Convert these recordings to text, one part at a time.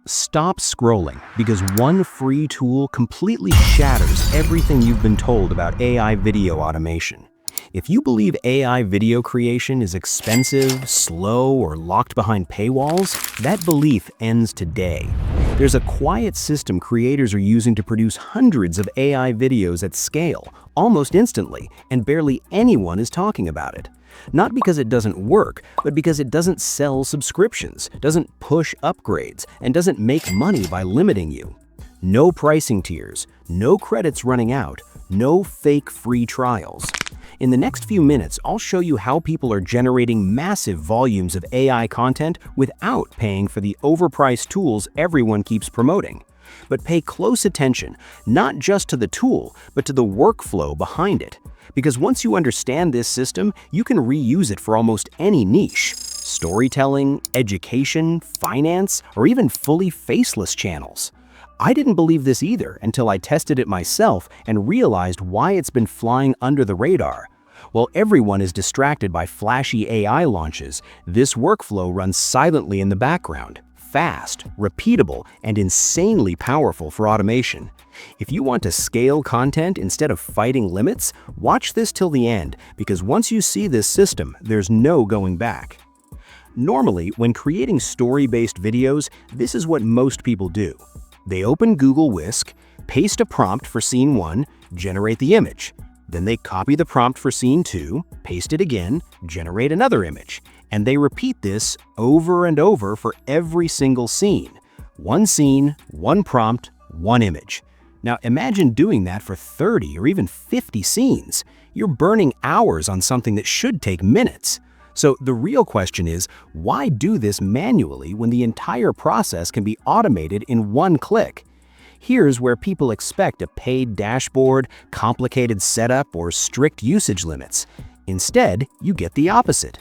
Stop scrolling because one free tool completely shatters everything you've been told about AI video automation. If you believe AI video creation is expensive, slow, or locked behind paywalls, that belief ends today. There's a quiet system creators are using to produce hundreds of AI videos at scale, almost instantly, and barely anyone is talking about it. Not because it doesn't work, but because it doesn't sell subscriptions, doesn't push upgrades, and doesn't make money by limiting you. No pricing tiers, no credits running out, no fake free trials. In the next few minutes, I'll show you how people are generating massive volumes of AI content without paying for the overpriced tools everyone keeps promoting. But pay close attention, not just to the tool, but to the workflow behind it. Because once you understand this system, you can reuse it for almost any niche. Storytelling, education, finance, or even fully faceless channels. I didn't believe this either until I tested it myself and realized why it's been flying under the radar. While everyone is distracted by flashy AI launches, this workflow runs silently in the background, fast, repeatable, and insanely powerful for automation. If you want to scale content instead of fighting limits, watch this till the end, because once you see this system, there's no going back. Normally, when creating story-based videos, this is what most people do. They open Auto Whisk, paste a prompt for scene 1, generate the image. Then they copy the prompt for scene 2, paste it again, generate another image. And they repeat this over and over for every single scene. One scene, one prompt, one image. Now imagine doing that for 30 or even 50 scenes. You're burning hours on something that should take minutes. So the real question is, why do this manually when the entire process can be automated in one click? Here's where people expect a paid dashboard, complicated setup, or strict usage limits. Instead, you get the opposite.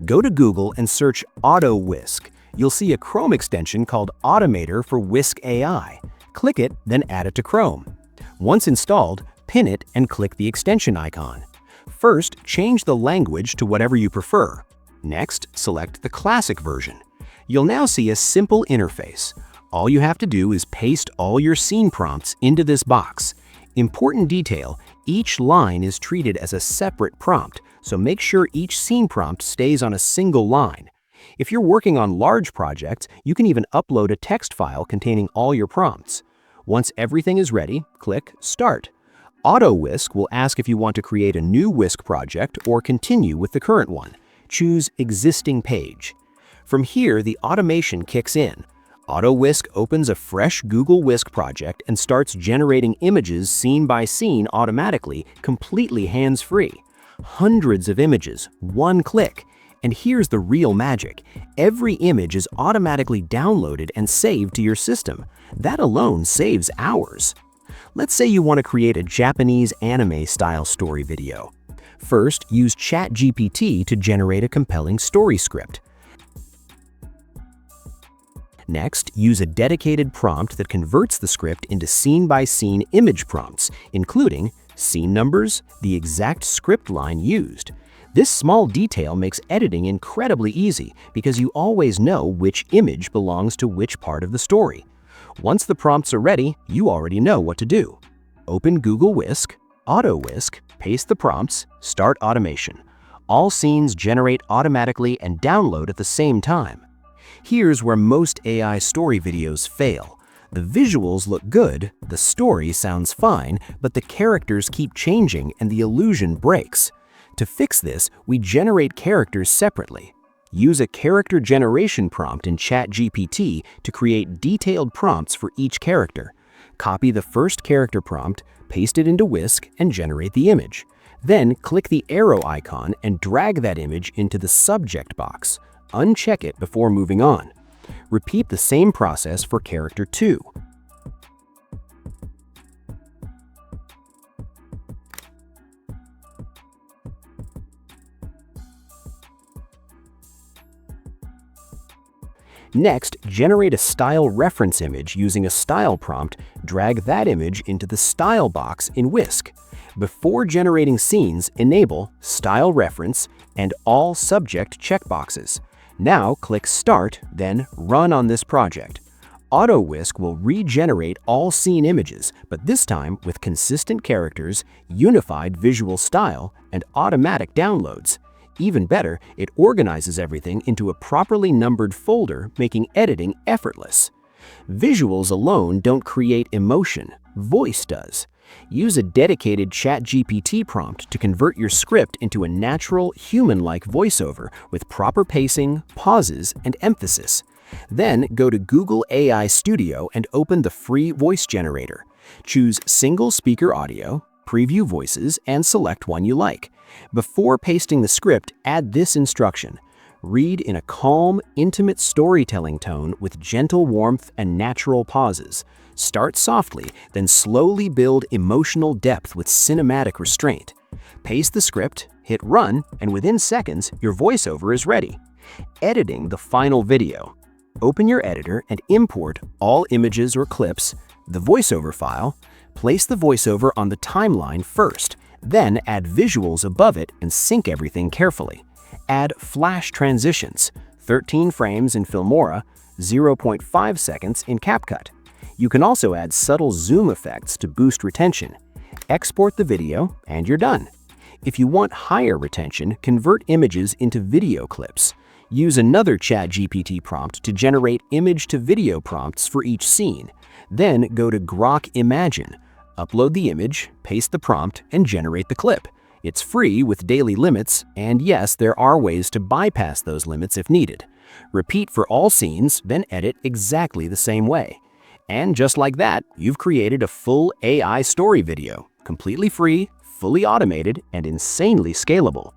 Go to Google and search Auto Whisk. You'll see a Chrome extension called Automator for Whisk AI. Click it, then add it to Chrome. Once installed, pin it and click the extension icon. First, change the language to whatever you prefer. Next, select the classic version. You'll now see a simple interface. All you have to do is paste all your scene prompts into this box. Important detail, each line is treated as a separate prompt, so make sure each scene prompt stays on a single line. If you're working on large projects, you can even upload a text file containing all your prompts. Once everything is ready, click Start. Auto Whisk will ask if you want to create a new Whisk project or continue with the current one. Choose Existing Page. From here, the automation kicks in. Auto Whisk opens a fresh Google Whisk project and starts generating images scene by scene automatically, completely hands-free. Hundreds of images, one click. And here's the real magic. Every image is automatically downloaded and saved to your system. That alone saves hours. Let's say you want to create a Japanese anime-style story video. First, use ChatGPT to generate a compelling story script. Next, use a dedicated prompt that converts the script into scene-by-scene image prompts, including scene numbers, the exact script line used. This small detail makes editing incredibly easy because you always know which image belongs to which part of the story. Once the prompts are ready, you already know what to do. Open Google Whisk, Auto Whisk, paste the prompts, start automation. All scenes generate automatically and download at the same time. Here's where most AI story videos fail. The visuals look good, the story sounds fine, but the characters keep changing and the illusion breaks. To fix this, we generate characters separately. Use a character generation prompt in ChatGPT to create detailed prompts for each character. Copy the first character prompt, paste it into Whisk, and generate the image. Then click the arrow icon and drag that image into the subject box. Uncheck it before moving on. Repeat the same process for character 2. Next, generate a style reference image using a style prompt. Drag that image into the style box in Whisk. Before generating scenes, enable Style Reference and All Subject checkboxes. Now click Start, then Run on this project. Auto Whisk will regenerate all scene images, but this time with consistent characters, unified visual style, and automatic downloads. Even better, it organizes everything into a properly numbered folder, making editing effortless. Visuals alone don't create emotion, voice does. Use a dedicated ChatGPT prompt to convert your script into a natural, human-like voiceover with proper pacing, pauses, and emphasis. Then go to Google AI Studio and open the free voice generator. Choose single speaker audio, preview voices, and select one you like. Before pasting the script, add this instruction. Read in a calm, intimate storytelling tone with gentle warmth and natural pauses. Start softly, then slowly build emotional depth with cinematic restraint. Paste the script, hit run, and within seconds, your voiceover is ready. Editing the final video. Open your editor and import all images or clips, the voiceover file. Place the voiceover on the timeline first, then add visuals above it and sync everything carefully. Add flash transitions, 13 frames in Filmora, 0.5 seconds in CapCut. You can also add subtle zoom effects to boost retention. Export the video, and you're done. If you want higher retention, convert images into video clips. Use another ChatGPT prompt to generate image-to-video prompts for each scene. Then go to Grok Imagine. Upload the image, paste the prompt, and generate the clip. It's free with daily limits, and yes, there are ways to bypass those limits if needed. Repeat for all scenes, then edit exactly the same way. And just like that, you've created a full AI story video, completely free, fully automated, and insanely scalable.